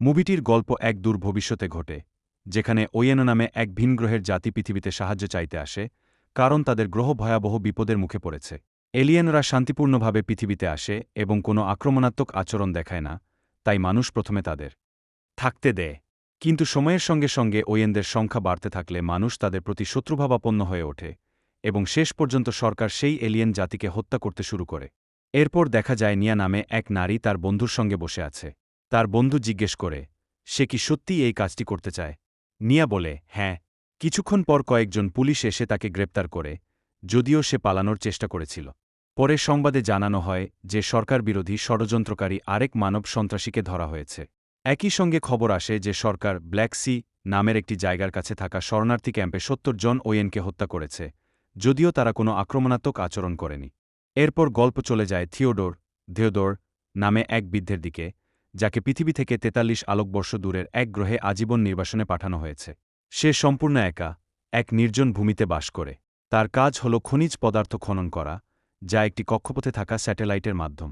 মুভিটির গল্প এক দূর ভবিষ্যতে ঘটে, যেখানে ওয়েন নামে এক ভিনগ্রহের জাতি পৃথিবীতে সাহায্য চাইতে আসে, কারণ তাদের গ্রহ ভয়াবহ বিপদের মুখে পড়েছে। এলিয়েনরা শান্তিপূর্ণভাবে পৃথিবীতে আসে এবং কোনো আক্রমণাত্মক আচরণ দেখায় না, তাই মানুষ প্রথমে তাদের থাকতে দেয়। কিন্তু সময়ের সঙ্গে সঙ্গে ওয়েনদের সংখ্যা বাড়তে থাকলে মানুষ তাদের প্রতি শত্রুভাবাপন্ন হয়ে ওঠে এবং শেষ পর্যন্ত সরকার সেই এলিয়েন জাতিকে হত্যা করতে শুরু করে। এরপর দেখা যায় নিয়া নামে এক নারী তার বন্ধুর সঙ্গে বসে আছে। তার বন্ধু জিজ্ঞেস করে, সে কি সত্যিই এই কাজটি করতে চায়? নিয়া বলে, হ্যাঁ। কিছুক্ষণ পর কয়েকজন পুলিশ এসে তাকে গ্রেপ্তার করে, যদিও সে পালানোর চেষ্টা করেছিল। পরে সংবাদে জানানো হয় যে সরকার বিরোধী ষড়যন্ত্রকারী আরেক মানব সন্ত্রাসীকে ধরা হয়েছে। একই সঙ্গে খবর আসে যে সরকার ব্ল্যাক সি নামের একটি জায়গার কাছে থাকা শরণার্থী ক্যাম্পে ৭০ জন ওয়েনকে হত্যা করেছে, যদিও তারা কোনো আক্রমণাত্মক আচরণ করেনি। এরপর গল্প চলে যায় থিওডোর নামে এক বৃদ্ধের দিকে, যাকে পৃথিবী থেকে ৪৩ আলোকবর্ষ দূরের এক গ্রহে আজীবন নির্বাসনে পাঠানো হয়েছে। সে সম্পূর্ণ একা এক নির্জন ভূমিতে বাস করে। তার কাজ হল খনিজ পদার্থ খনন করা, যা একটি কক্ষপথে থাকা স্যাটেলাইটের মাধ্যম।